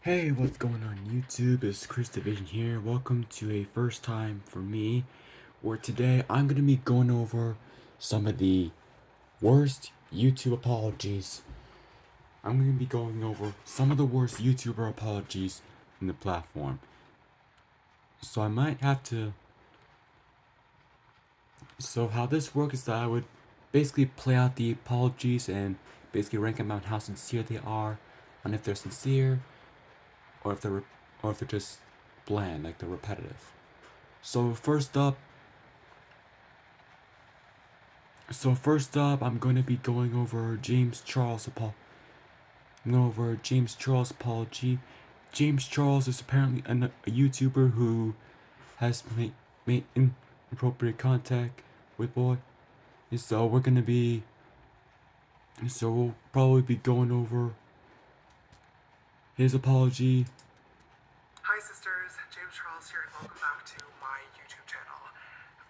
Hey, what's going on YouTube? It's Chris Division here. Welcome to a first time for me, where today I'm going to be going over some of the worst YouTube apologies. I'm going to be going over some of the worst YouTuber apologies in the platform. So I might have to... So how this works is that I would basically play out the apologies and basically rank them out how sincere they are, and if they're sincere, or if they're just bland, like they're repetitive. So first up, I'm going to be going over James Charles apology. James Charles is apparently a YouTuber who has made inappropriate contact with boy. And so we'll probably be going over his apology. Hi sisters, James Charles here and welcome back to my YouTube channel.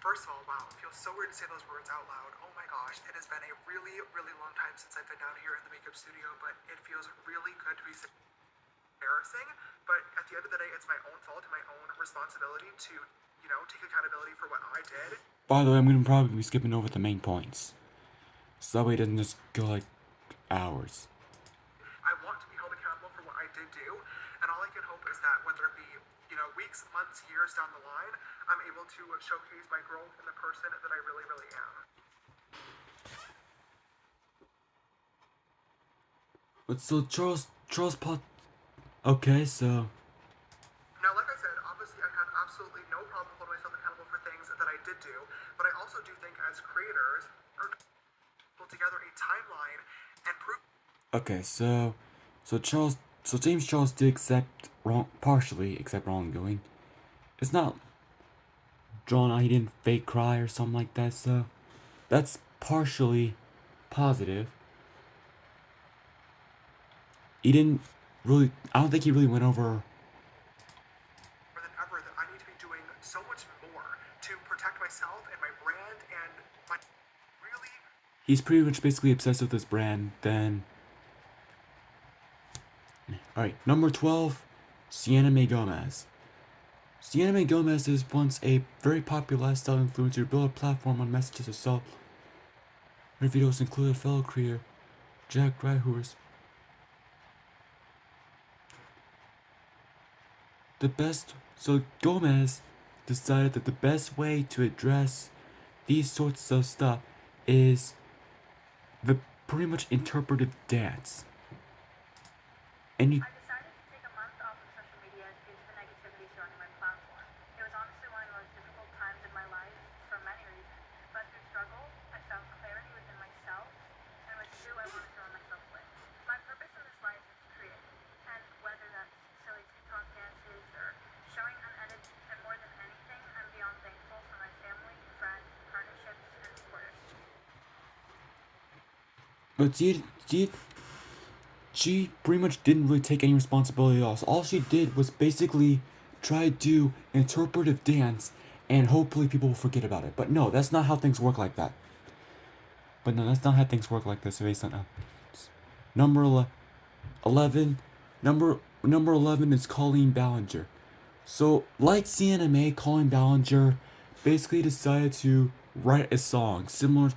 First of all, wow, it feels so weird to say those words out loud. Oh my gosh, it has been a really, really long time since I've been down here in the makeup studio, but it feels really good to be embarrassing. But at the end of the day, it's my own fault and my own responsibility to, take accountability for what I did. By the way, I'm going to probably be skipping over the main points, so that way it doesn't just go like hours. I want to be held accountable for what I did do, and all I can hope is that whether it be, weeks, months, years down the line, I'm able to showcase my growth in the person that I really, really am. But so okay, so Now, like I said, obviously I have absolutely no problem holding myself accountable for things that I did do, but I also do think as creators, are put together a timeline and prove. okay, so James Charles did partially accept wrongdoing. It's not drawn out he didn't fake cry or something like that, so that's partially positive. I don't think he really went over. More than ever that I need to be doing so much more to protect myself and my brand and my really. He's pretty much basically obsessed with this brand, then. Alright, number 12, Sienna Mae Gomez. Sienna Mae Gomez is once a very popular lifestyle influencer who built a platform on messages of self. Her videos included fellow creator Jack Ryhorse. So Gomez decided that the best way to address these sorts of stuff is the pretty much interpretive dance. And you I decided to take a month off of social media due to the negativity surrounding my platform. It was honestly one of the most difficult times in my life for many reasons, but through struggle, I found clarity within myself and with who I wanted to surround myself with. My purpose in this life is to create, and whether that's silly TikTok dances or showing unedited, and more than anything, I'm beyond thankful for my family, friends, partnerships, and supporters. but she pretty much didn't really take any responsibility at all. So all she did was basically try to do interpretive dance and hopefully people will forget about it. But no, that's not how things work like that. But no, that's not how things work like this based on number 11. Number 11 is Colleen Ballinger. So, like Sienna Mae, Colleen Ballinger basically decided to write a song similar,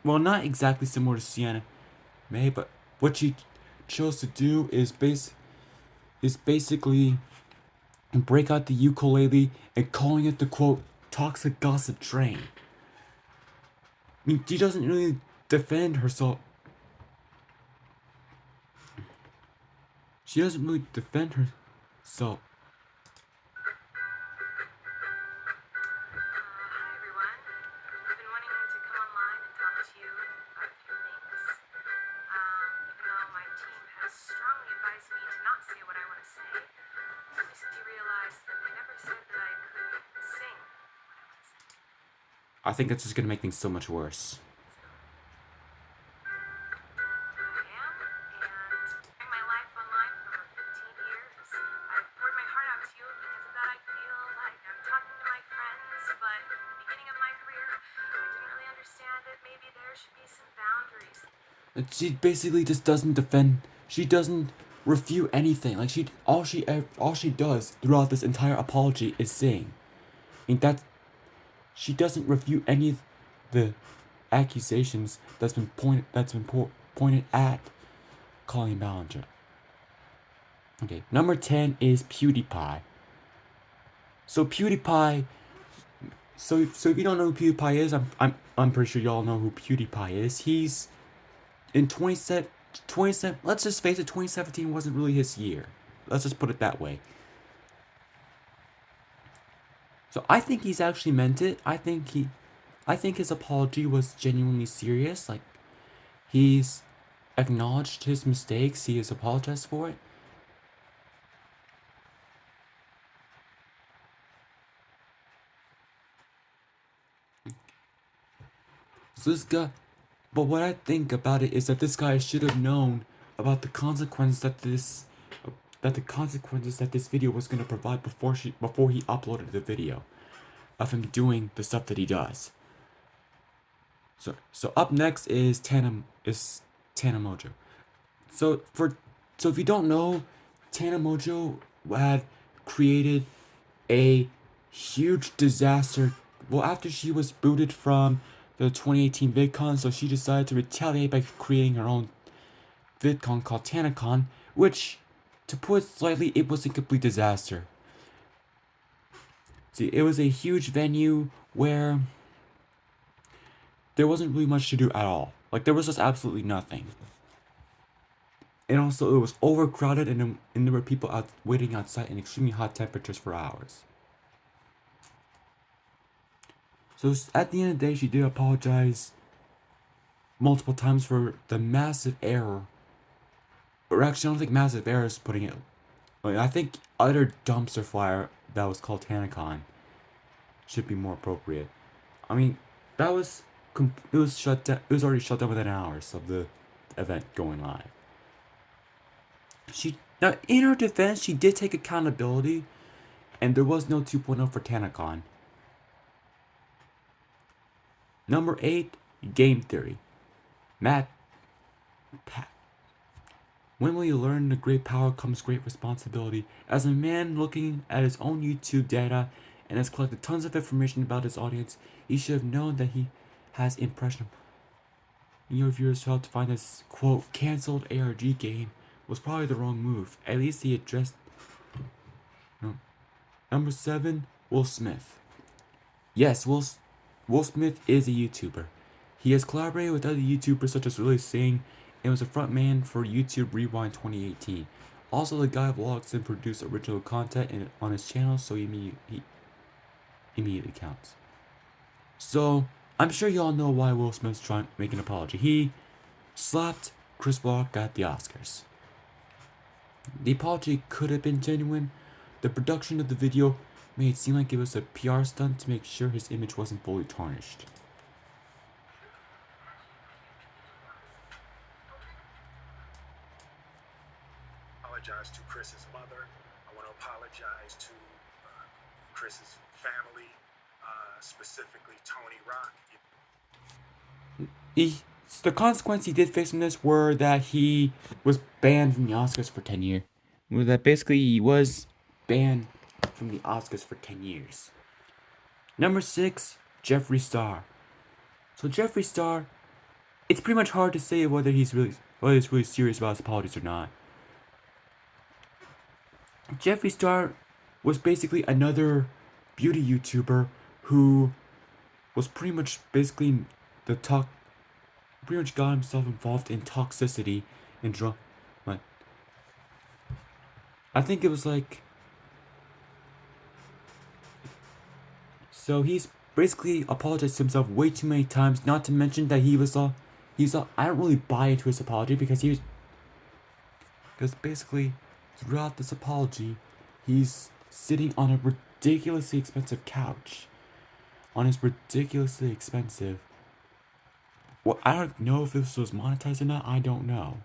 well, not exactly similar to Sienna Mae, but what she chose to do is basically break out the ukulele and calling it the quote toxic gossip train. I mean, she doesn't really defend herself. She doesn't really defend herself. Hi everyone. I've been wanting to come online and talk to you about a few things. Even though my team has strongly advised me to not say what I want to say, I recently realized that they never said that I could sing what I want to say. I think that's just gonna make things so much worse. I am, and during my life online for over 15 years, I've poured my heart out to you, and because of that I feel like I'm talking to my friends, but at the beginning of my career, I didn't really understand that maybe there should be some boundaries. She basically just doesn't defend. She doesn't refute anything. Like all she does throughout this entire apology is sing. I mean that she doesn't refute any of the accusations pointed at Colleen Ballinger. Okay, number 10 is PewDiePie. So PewDiePie. So if you don't know who PewDiePie is, I'm pretty sure y'all know who PewDiePie is. He's in 27. Let's just face it, 2017 wasn't really his year. Let's just put it that way. So I think he's actually meant it. I think his apology was genuinely serious. Like he's acknowledged his mistakes. He has apologized for it. So this guy, but what I think about it is that this guy should have known about the consequences that this video was gonna provide before he uploaded the video of him doing the stuff that he does. So up next is Tana Mojo. So if you don't know, Tana Mojo had created a huge disaster. Well, after she was booted from the 2018 VidCon, so she decided to retaliate by creating her own VidCon called TanaCon, which, to put it slightly, it was a complete disaster. See, it was a huge venue where there wasn't really much to do at all. Like, there was just absolutely nothing. And also, it was overcrowded, and there were people waiting outside in extremely hot temperatures for hours. So at the end of the day, she did apologize multiple times for the massive error. Or actually, I don't think massive error is putting it. I think utter dumpster fire that was called TanaCon should be more appropriate. I mean, that was it was shut down. It was already shut down within hours of the event going live. Now, in her defense, she did take accountability, and there was no 2.0 for TanaCon. Number 8, game theory. Pat. When will you learn that great power comes great responsibility? As a man looking at his own YouTube data and has collected tons of information about his audience, he should have known that he has impression. Your viewers helped find this quote canceled ARG game was probably the wrong move. At least he addressed. No. Number 7, Will Smith. Yes, Will Smith is a YouTuber. He has collaborated with other YouTubers such as Really Sing and was a frontman for YouTube Rewind 2018. Also, the guy vlogs and produces original content on his channel, so he immediately counts. So, I'm sure y'all know why Will Smith's trying to make an apology. He slapped Chris Rock at the Oscars. The apology could have been genuine. The production of the video made it seem like it was a PR stunt to make sure his image wasn't fully tarnished. Apologize to Chris's mother. I want to apologize to Chris's family, specifically Tony Rock. The consequence he did face from this were that he was banned from the Oscars for 10 years. That basically he was banned from the Oscars for 10 years. Number 6, Jeffree Star. So Jeffree Star, it's pretty much hard to say whether he's really serious about his apologies or not. Jeffree Star was basically another beauty YouTuber who was pretty much got himself involved in toxicity and drug. I think it was like. So he's basically apologized to himself way too many times. Not to mention that I don't really buy into his apology because basically throughout this apology, he's sitting on a ridiculously expensive couch. On his ridiculously expensive. Well, I don't know if this was monetized or not. I don't know.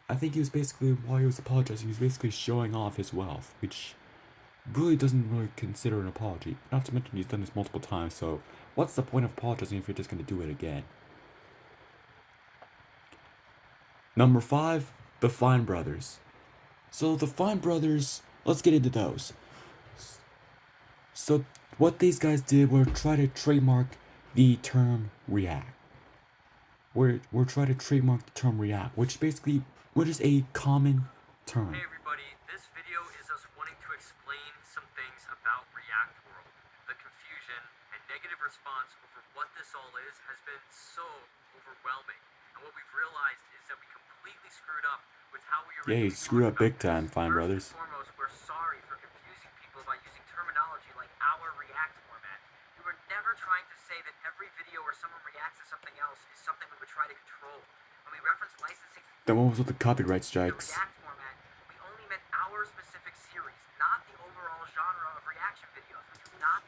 I think while he was apologizing, he was basically showing off his wealth, which really doesn't really consider an apology. Not to mention he's done this multiple times, so what's the point of apologizing if you're just going to do it again? Number 5, the Fine Brothers. So the Fine Brothers, let's get into those. So what these guys did were try to trademark the term react. We're trying to trademark the term react, which is a common term. Hey everybody, this video is us wanting to explain some things about React World. The confusion and negative response over what this all is has been so overwhelming. And what we've realized is that we completely screwed up with how we Yeah, you originally screwed up talked big about time, this. Fine First Brothers. and foremost, we're sorry for confusing people by using terminology like our React format. We were never trying to say that every video where someone reacts to something else is something we would try to control. When we reference licensing The one was with the copyright the strikes. React format, we only meant our specific series, not the overall genre of reaction videos. We do not.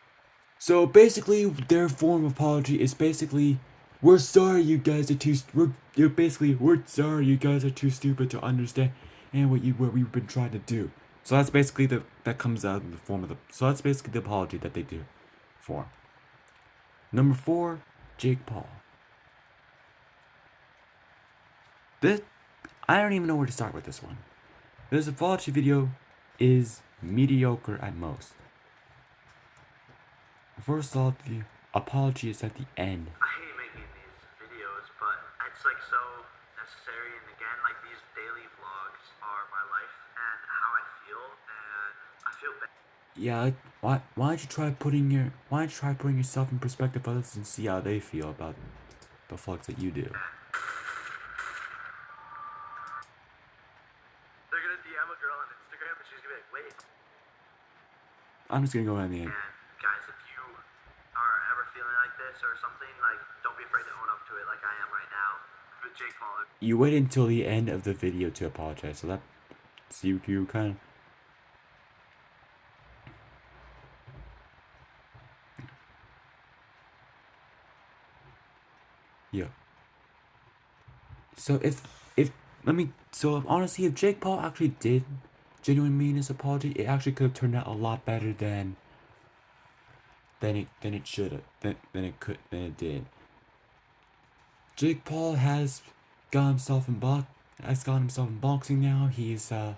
So basically, their form of apology is basically, we're sorry you guys are too. We're sorry you guys are too stupid to understand, and what we've been trying to do. So that's basically that comes out in the form of the. So that's basically the apology that they do, for. Number 4, Jake Paul. This, I don't even know where to start with this one. This apology video is mediocre at most. First off, the apology is at the end. I hate making these videos, but it's like so necessary. And again, like these daily vlogs are my life and how I feel, and I feel bad. Yeah, like, why don't you try putting yourself in perspective of others and see how they feel about the vlogs that you do. They're gonna DM a girl on Instagram, and she's gonna be like, "Wait." I'm just gonna go ahead and end. And guys, if you are ever feeling like this or something, like don't be afraid to own up to it, like I am right now with Jake Paul. You wait until the end of the video to apologize, so that's you kind of. Yeah. So honestly, if Jake Paul actually did genuinely mean his apology, it actually could have turned out a lot better than it should have than it did. Jake Paul has got himself in boxing now. He's I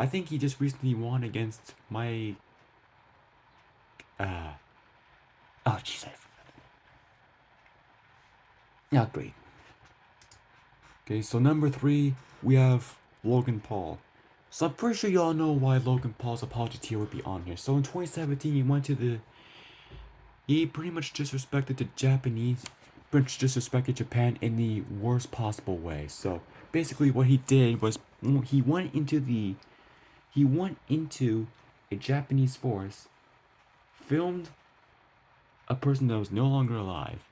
think he just recently won against my oh jeez, I forgot. Not great. Okay, so number 3, we have Logan Paul. So I'm pretty sure y'all know why Logan Paul's apology tier would be on here. So in 2017, he pretty much disrespected Japan in the worst possible way. So basically what he did was he went into a Japanese forest, filmed a person that was no longer alive,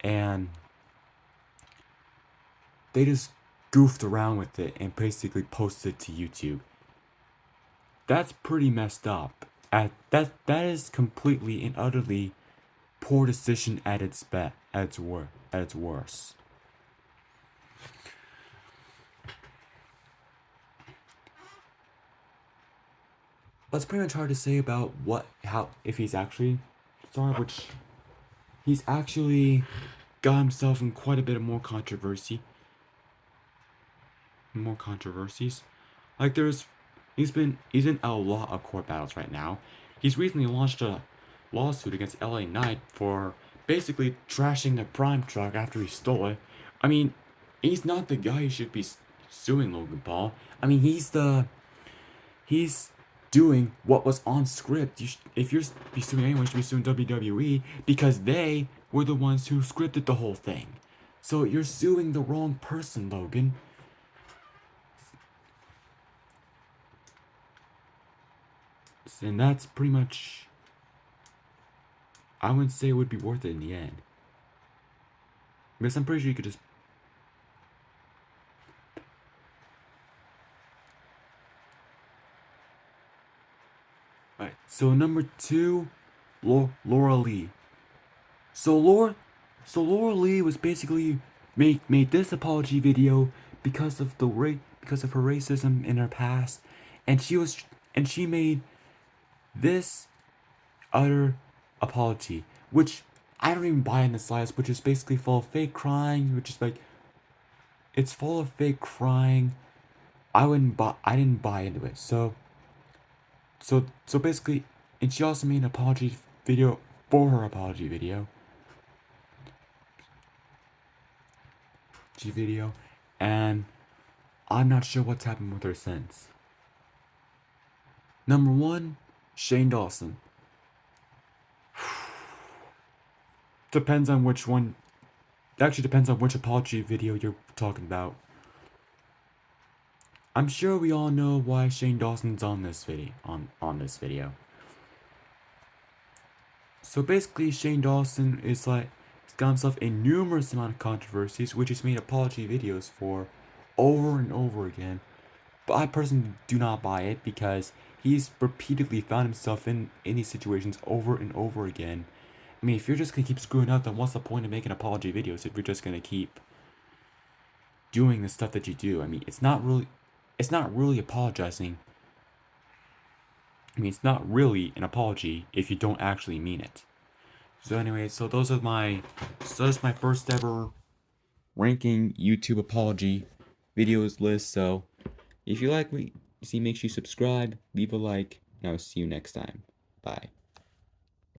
and they just goofed around with it and basically posted it to YouTube. That's pretty messed up. That is completely and utterly poor decision at its worst. That's pretty much hard to say about if he's actually sorry, which he's actually got himself in quite a bit of more controversies. Like he's in a lot of court battles right now. He's recently launched a lawsuit against LA Knight for basically trashing the Prime truck after he stole it. I mean, he's not the guy who should be suing Logan Paul. I mean, he's doing what was on script. If you're be suing anyone, you should be suing WWE because they were the ones who scripted the whole thing. So you're suing the wrong person, Logan. And that's pretty much, I wouldn't say it would be worth it in the end. Because I'm pretty sure you could just. Alright, so number 2, Laura Lee. So Laura Lee was basically made this apology video because of her racism in her past, and she made this utter apology, which I don't even buy in the slightest, which is basically full of fake crying, which is like, it's full of fake crying. I didn't buy into it. So basically, and she also made an apology video for her apology video, and I'm not sure what's happened with her since. Number one, Shane Dawson. Depends on which one. Actually, depends on which apology video you're talking about. I'm sure we all know why Shane Dawson's on this video. On this video. So basically, Shane Dawson is like, he's got himself in numerous amount of controversies, which he's made apology videos for over and over again. But I personally do not buy it because he's repeatedly found himself in these situations over and over again. I mean, if you're just gonna keep screwing up, then what's the point of making apology videos if you're just gonna keep doing the stuff that you do? I mean, it's not really apologizing. I mean, it's not really an apology if you don't actually mean it. So anyway, that's my first ever ranking YouTube apology videos list. So if you like what you see, make sure you subscribe, leave a like, and I'll see you next time. Bye.